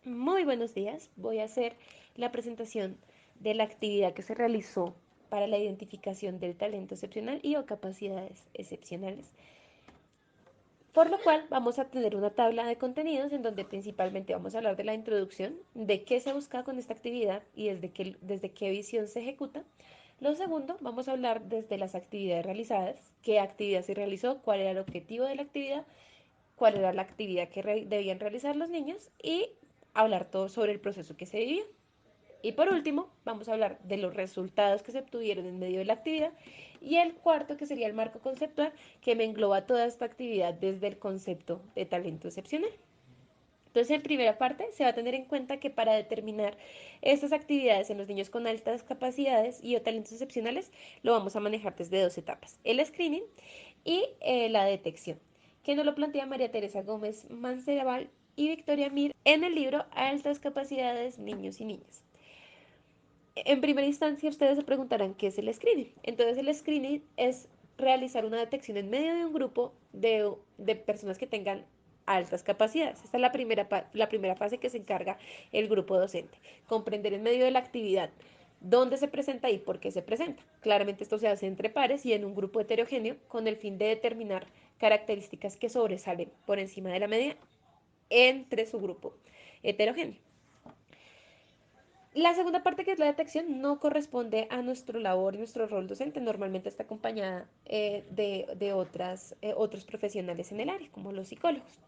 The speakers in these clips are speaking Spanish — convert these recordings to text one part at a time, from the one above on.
Muy buenos días. Voy a hacer la presentación de la actividad que se realizó para la identificación del talento excepcional y o capacidades excepcionales. Por lo cual vamos a tener una tabla de contenidos en donde principalmente vamos a hablar de la introducción, de qué se busca con esta actividad y desde qué visión se ejecuta. Lo segundo, vamos a hablar desde las actividades realizadas, qué actividad se realizó, cuál era el objetivo de la actividad, cuál era la actividad que debían realizar los niños y hablar todo sobre el proceso que se vivió. Y por último, vamos a hablar de los resultados que se obtuvieron en medio de la actividad y el cuarto, que sería el marco conceptual, que me engloba toda esta actividad desde el concepto de talento excepcional. Entonces, en primera parte, se va a tener en cuenta que para determinar estas actividades en los niños con altas capacidades y o talentos excepcionales, lo vamos a manejar desde dos etapas, el screening y la detección, que nos lo plantea María Teresa Gómez Manceral y Victoria Mir en el libro Altas Capacidades, Niños y Niñas. En primera instancia, ustedes se preguntarán qué es el screening. Entonces, el screening es realizar una detección en medio de un grupo de personas que tengan altas capacidades. Esta es la primera fase que se encarga el grupo docente. Comprender en medio de la actividad dónde se presenta y por qué se presenta. Claramente esto se hace entre pares y en un grupo heterogéneo con el fin de determinar características que sobresalen por encima de la media entre su grupo heterogéneo. La segunda parte, que es la detección, no corresponde a nuestro labor y nuestro rol docente. Normalmente está acompañada de otros profesionales en el área, como los psicólogos.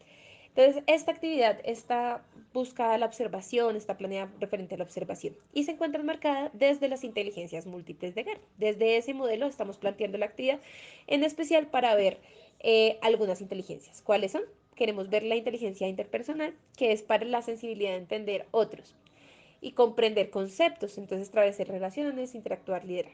Entonces, esta actividad está buscada a la observación, está planeada referente a la observación y se encuentra marcada desde las inteligencias múltiples de GAN. Desde ese modelo estamos planteando la actividad, en especial para ver algunas inteligencias. ¿Cuáles son? Queremos ver la inteligencia interpersonal, que es para la sensibilidad de entender otros y comprender conceptos, entonces establecer relaciones, interactuar, liderar.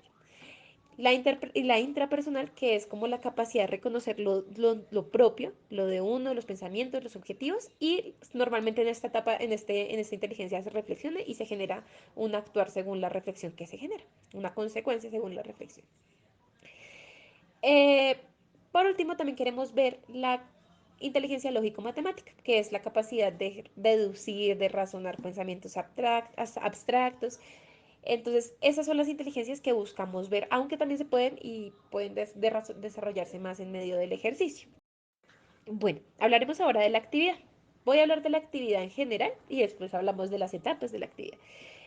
La intrapersonal, que es como la capacidad de reconocer lo propio, lo de uno, los pensamientos, los objetivos, y normalmente en esta etapa, en esta inteligencia se reflexiona y se genera un actuar según la reflexión que se genera, una consecuencia según la reflexión. Eh, por último, también queremos ver la inteligencia lógico-matemática, que es la capacidad de deducir, de razonar pensamientos abstractos. Entonces, esas son las inteligencias que buscamos ver, aunque también se pueden y pueden desarrollarse más en medio del ejercicio. Bueno, hablaremos ahora de la actividad. Voy a hablar de la actividad en general y después hablamos de las etapas de la actividad.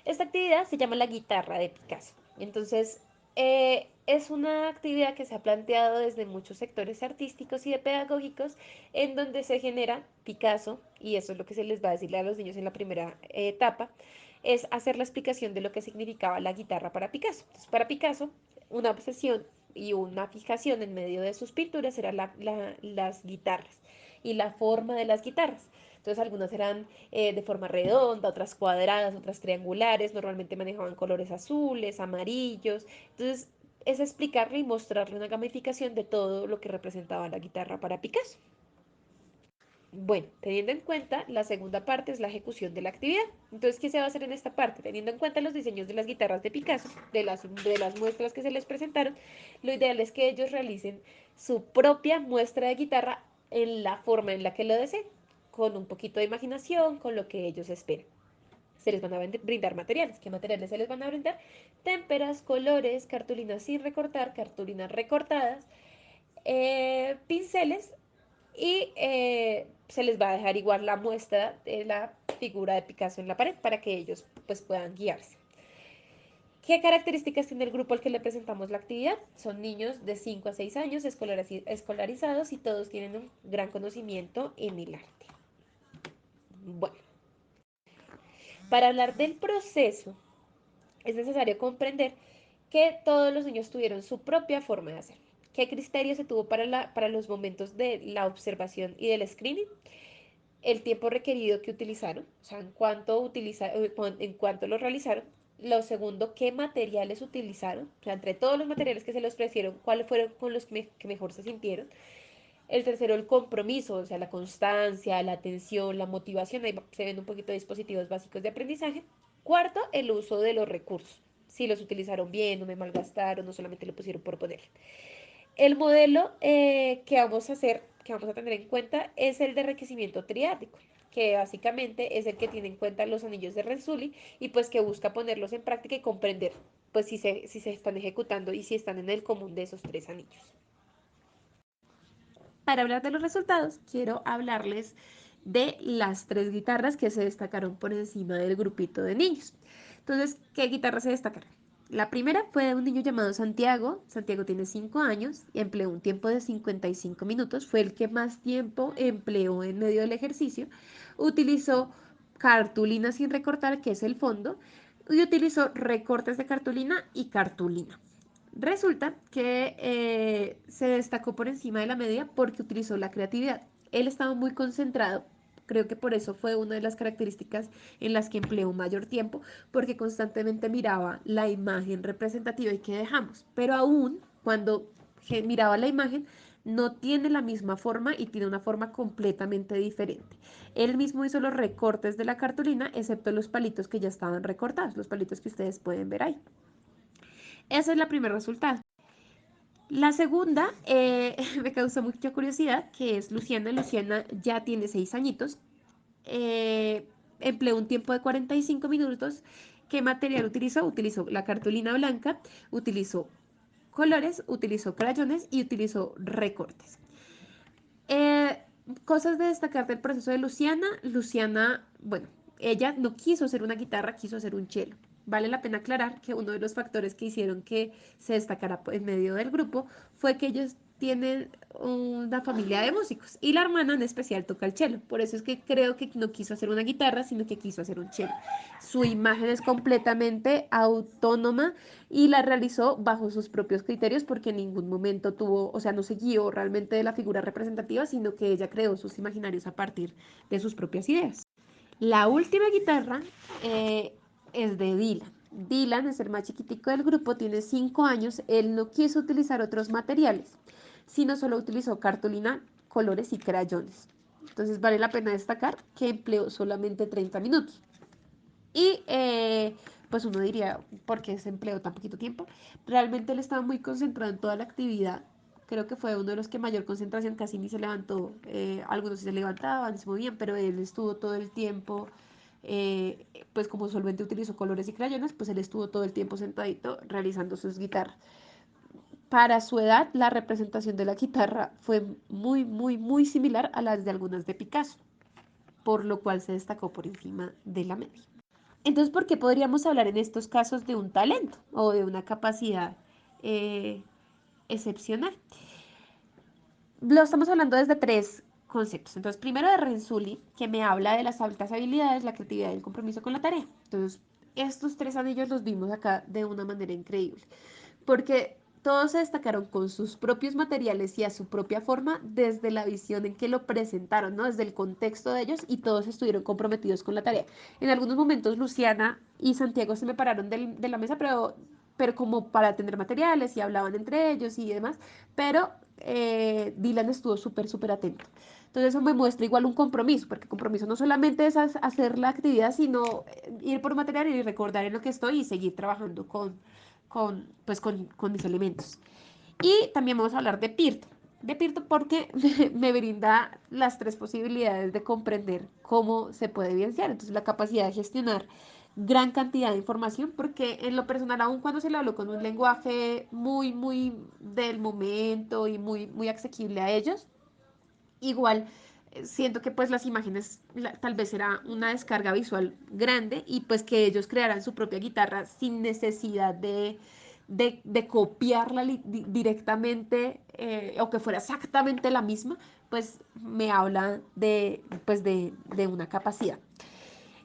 Esta actividad se llama la guitarra de Picasso. Entonces, es una actividad que se ha planteado desde muchos sectores artísticos y de pedagógicos, en donde se genera Picasso, y eso es lo que se les va a decirle a los niños en la primera etapa, es hacer la explicación de lo que significaba la guitarra para Picasso. Entonces, para Picasso, una obsesión y una fijación en medio de sus pinturas eran las guitarras y la forma de las guitarras. Entonces algunas eran de forma redonda, otras cuadradas, otras triangulares, normalmente manejaban colores azules, amarillos. Entonces es explicarle y mostrarle una gamificación de todo lo que representaba la guitarra para Picasso. Bueno, teniendo en cuenta, la segunda parte es la ejecución de la actividad. Entonces, ¿qué se va a hacer en esta parte? Teniendo en cuenta los diseños de las guitarras de Picasso, de las muestras que se les presentaron, lo ideal es que ellos realicen su propia muestra de guitarra en la forma en la que lo deseen, con un poquito de imaginación, con lo que ellos esperan. Se les van a brindar materiales. ¿Qué materiales se les van a brindar? Témperas, colores, cartulinas sin recortar, cartulinas recortadas, pinceles y se les va a dejar igual la muestra de la figura de Picasso en la pared para que ellos pues puedan guiarse. ¿Qué características tiene el grupo al que le presentamos la actividad? Son niños de 5 a 6 años escolarizados y todos tienen un gran conocimiento en el arte. Bueno, para hablar del proceso es necesario comprender que todos los niños tuvieron su propia forma de hacer. ¿Qué criterio se tuvo para los momentos de la observación y del screening? El tiempo requerido que utilizaron, o sea, en cuánto lo realizaron. Lo segundo, qué materiales utilizaron, o sea, entre todos los materiales que se les ofrecieron, cuáles fueron con los que mejor se sintieron. El tercero, el compromiso, o sea, la constancia, la atención, la motivación. Ahí se ven un poquito de dispositivos básicos de aprendizaje. Cuarto, el uso de los recursos. Si los utilizaron bien, no me malgastaron, no solamente lo pusieron por poner. El modelo que vamos a tener en cuenta, es el de enriquecimiento triádico. que básicamente es el que tiene en cuenta los anillos de Renzulli y pues que busca ponerlos en práctica y comprender pues si se están ejecutando y si están en el común de esos tres anillos. Para hablar de los resultados, quiero hablarles de las tres guitarras que se destacaron por encima del grupito de niños. Entonces, ¿qué guitarras se destacaron? La primera fue de un niño llamado Santiago. Santiago tiene 5 años y empleó un tiempo de 55 minutos. Fue el que más tiempo empleó en medio del ejercicio. Utilizó cartulina sin recortar, que es el fondo, y utilizó recortes de cartulina y cartulina. Resulta que se destacó por encima de la media porque utilizó la creatividad. Él estaba muy concentrado, creo que por eso fue una de las características en las que empleó mayor tiempo, porque constantemente miraba la imagen representativa y que dejamos. Pero aún cuando miraba la imagen, no tiene la misma forma y tiene una forma completamente diferente. Él mismo hizo los recortes de la cartulina, excepto los palitos que ya estaban recortados, los palitos que ustedes pueden ver ahí. Ese es el primer resultado. La segunda me causó mucha curiosidad, que es Luciana. Luciana ya tiene 6 añitos. Empleó un tiempo de 45 minutos. ¿Qué material utilizó? Utilizó la cartulina blanca, utilizó colores, utilizó crayones y utilizó recortes. Eh, Cosas de destacar del proceso de Luciana. Luciana, bueno, ella no quiso hacer una guitarra, quiso hacer un cello. Vale la pena aclarar que uno de los factores que hicieron que se destacara en medio del grupo fue que ellos tienen una familia de músicos y la hermana en especial toca el cello. Por eso es que creo que no quiso hacer una guitarra, sino que quiso hacer un cello. Su imagen es completamente autónoma y la realizó bajo sus propios criterios porque en ningún momento tuvo, o sea, no se guió realmente de la figura representativa, sino que ella creó sus imaginarios a partir de sus propias ideas. La última guitarra es de Dylan. Dylan es el más chiquitico del grupo, tiene 5 años, él no quiso utilizar otros materiales, sino solo utilizó cartulina, colores y crayones. Entonces vale la pena destacar que empleó solamente 30 minutos. Y pues uno diría, ¿por qué se empleó tan poquito tiempo? Realmente él estaba muy concentrado en toda la actividad. Creo que fue uno de los que mayor concentración casi ni se levantó. Algunos sí se levantaban, se movían, pero él estuvo todo el tiempo, pues como solamente utilizó colores y crayones, pues él estuvo todo el tiempo sentadito realizando sus guitarras. Para su edad, la representación de la guitarra fue muy, muy, muy similar a las de algunas de Picasso, por lo cual se destacó por encima de la media. Entonces, ¿por qué podríamos hablar en estos casos de un talento o de una capacidad eh, excepcional? Lo estamos hablando desde tres conceptos. Entonces, primero de Renzulli, que me habla de las altas habilidades, la creatividad y el compromiso con la tarea. Entonces, estos tres anillos los vimos acá de una manera increíble, porque todos se destacaron con sus propios materiales y a su propia forma desde la visión en que lo presentaron, ¿no? Desde el contexto de ellos y todos estuvieron comprometidos con la tarea. En algunos momentos Luciana y Santiago se me pararon de la mesa, pero como para tener materiales y hablaban entre ellos y demás, pero Dylan estuvo súper, súper atento. Entonces eso me muestra igual un compromiso, porque compromiso no solamente es hacer la actividad, sino ir por material y recordar en lo que estoy y seguir trabajando con mis elementos. Y también vamos a hablar de Pirto porque me brinda las tres posibilidades de comprender cómo se puede evidenciar. Entonces, la capacidad de gestionar gran cantidad de información, porque en lo personal, aun cuando se le habló con un lenguaje muy, muy del momento y muy, muy asequible a ellos, igual siento que pues las imágenes tal vez era una descarga visual grande y pues que ellos crearan su propia guitarra sin necesidad de copiarla directamente o que fuera exactamente la misma, pues me habla de una capacidad.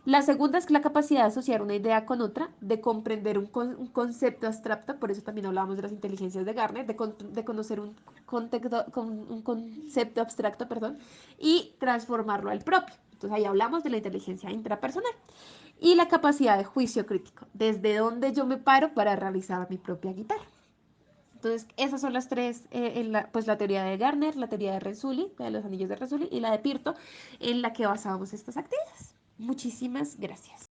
La segunda es la capacidad de asociar una idea con otra, de comprender un concepto abstracto, por eso también hablábamos de las inteligencias de Garner, de conocer un concepto abstracto, perdón, y transformarlo al propio. Entonces ahí hablamos de la inteligencia intrapersonal. Y la capacidad de juicio crítico, desde donde yo me paro para realizar mi propia guitarra. Entonces, esas son las tres, pues la teoría de Garner, la teoría de Renzulli, de los anillos de Renzulli, y la de Pirto, en la que basábamos estas actividades. Muchísimas gracias.